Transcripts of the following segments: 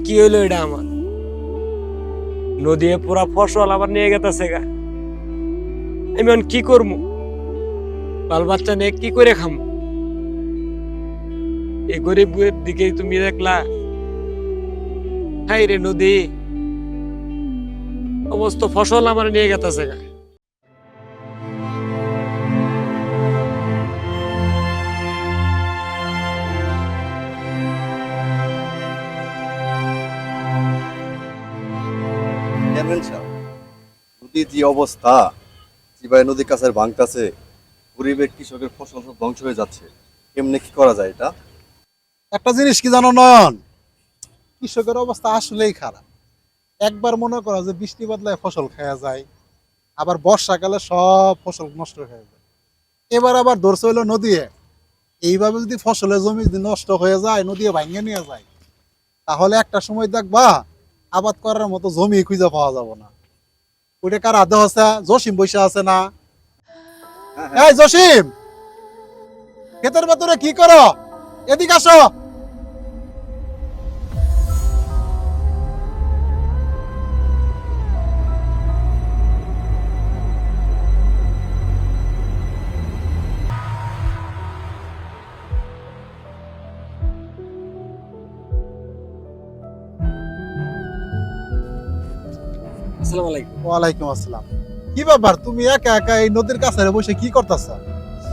কি হইলো এটা আমার? নদী পুরা ফসল আবার নিয়ে গেতেছে গা। আমি এখন কি করবো? বাল বাচ্চা নিয়ে কি করে খামো? এই গরিবের দিকে তুমি দেখলা, হাই রে নদী, সমস্ত ফসল আমার নিয়ে গেতেছে গা। নদীর যে অবস্থা, চিবাই নদীর কাছে ভাঙতেছে, গরিবের কৃষকের ফসল সব ধ্বংস হয়ে যাচ্ছে। কেমনে কি করা যায় এটা? একটা জিনিস কি জানো নয়ন, কৃষকের অবস্থা আসলেই খারাপ। একবার মনে করো যে বৃষ্টি বাদলায় ফসল খাওয়া যায়, আবার বর্ষাকালে সব ফসল নষ্ট হয়ে যায়। এবার আবার ধরছে হইলো নদী। এইভাবে যদি ফসলের জমি যদি নষ্ট হয়ে যায়, নদী ভাঙিয়ে নিয়ে যায়, তাহলে একটা সময় দেখবা আবাদ করার মতো জমি খুঁজে পাওয়া যাবে না। ওইটা কার আদে হচ্ছে? জসিম বৈশা আছে না? এই জসিম, ক্ষেতের ভেতরে কি করো? এদিকে আসো। আসসালামু আলাইকুম। ওয়ালাইকুম আসসালাম। কি ব্যাপার, তুমি একা একা এই নদীর কাছে বসে কি করতেছ?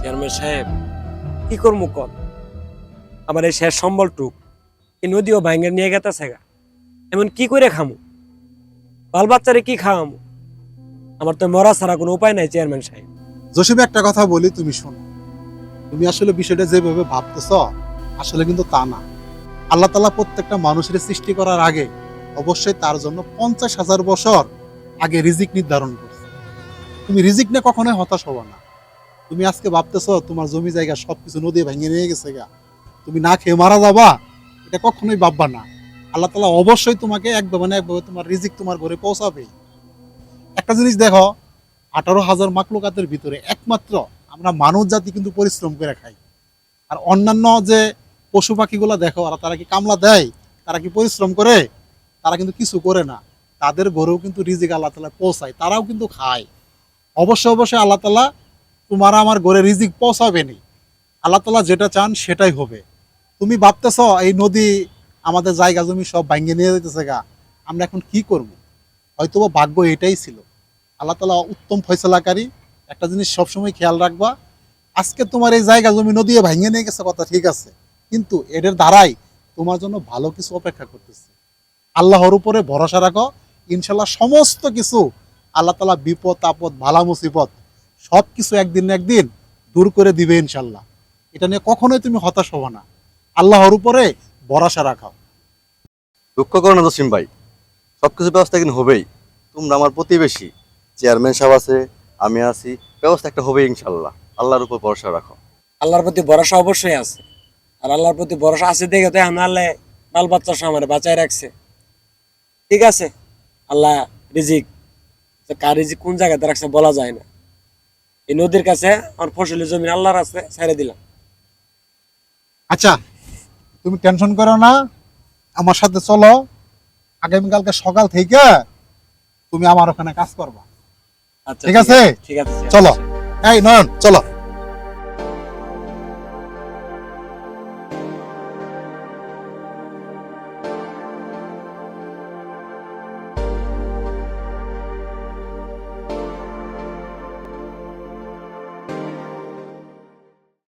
চেয়ারম্যান সাহেব, কি করবো কর? আমার এই শেষ সম্বলটুক এই নদীও ভাঙ্গে নিয়ে গেতেছে গা। এমন কি করে খামু? বাল বাচ্চারে কি খাওয়ামু? আমার তো মরা ছাড়া কোনো উপায় নাই চেয়ারম্যান সাহেব। জসিম, একটা কথা বলি, তুমি শোনো। তুমি আসলে বিষয়টা যেভাবে ভাবতেছ, আসলে কিন্তু তা না। আল্লাহ তাআলা প্রত্যেকটা মানুষের সৃষ্টি করার আগে অবশ্যই তার জন্য 50,000 বছর আগে রিজিক নির্ধারণ করছে। তুমি রিজিক নিয়ে কখনোই হতাশ হবো না। তুমি আজকে ভাবতেছ তোমার জমি জায়গা সবকিছু নদী ভেঙে নিয়ে গেছে গা, তুমি না খেয়ে মারা যাবা, এটা কখনোই ভাববা না। আল্লাহ তাআলা অবশ্যই তোমাকে একভাবে না একভাবে তোমার রিজিক তোমার ঘরে পৌঁছাবেই। একটা জিনিস দেখো, 18,000 মাকলুকাতের ভিতরে একমাত্র আমরা মানুষ জাতি কিন্তু পরিশ্রম করে খাই। আর অন্যান্য যে পশু পাখিগুলো দেখো, আর তারা কি কামলা দেয়? তারা কি পরিশ্রম করে? তারা কিন্তু কিছু করে না। তাদের ঘরেও কিন্তু রিজিক আল্লাহ তাআলা পৌঁছায়, তারাও কিন্তু খায়। অবশ্যই অবশ্যই আল্লাহ তাআলা তোমার আমার ঘরে রিজিক পৌঁছাবেনি। আল্লাহ তাআলা যেটা চান সেটাই হবে। তুমি ভাবতেছ এই নদী আমাদের জায়গা জমি সব ভাঙিয়ে নিয়ে যেতেছে গা, আমরা এখন কি করব? হয়তোবা ভাগ্য এটাই ছিল। আল্লাহ তাআলা উত্তম ফয়সালাকারী। একটা জিনিস সবসময় খেয়াল রাখবা, আজকে তোমার এই জায়গা জমি নদী ভাঙিয়ে নিয়ে গেছে কথা ঠিক আছে, কিন্তু এদের দ্বারাই তোমার জন্য ভালো কিছু অপেক্ষা করতেছে। আল্লাহর উপরে ভরসা রাখো, ইনশাল্লাহ সমস্ত কিছু আল্লাহ তাআলা বিপদ আপদ ভালা মুসিবত সব কিছু একদিন না একদিন দূর করে দিবে ইনশাল্লাহ। এটা নিয়ে কখনোই তুমি হতাশ হবো না, আল্লাহর উপরে ভরসা রাখো। দুঃখ করো না জসিম ভাই, সবকিছু ব্যবস্থা কিন্তু হবেই। তোমরা আমার প্রতিবেশী, চেয়ারম্যান সাহেব আছে, আমি আছি, ব্যবস্থা একটা হবেই ইনশাল্লাহ। আল্লাহর উপর ভরসা রাখো। আল্লাহর প্রতি ভরসা অবশ্যই আছে, আর আল্লাহর প্রতি ভরসা আছে দেখে তো এখন আল্লাহ বাল বাচ্চা আমার বাঁচায় রাখছে। ঠিক আছে, আল্লাহ রিজিক, কার রিজিক কোন জায়গাতে রাখছে বলা যায় না। এই নদীর কাছে আমার ফসলের জমি আল্লাহর আছে, ছেড়ে দিলাম। আচ্ছা, তুমি টেনশন করো না, আমার সাথে চলো। আগামীকালকে সকাল থেকে তুমি আমার ওখানে কাজ করবা। আচ্ছা ঠিক আছে? ঠিক আছে, চলো। এই নয়ন, চলো।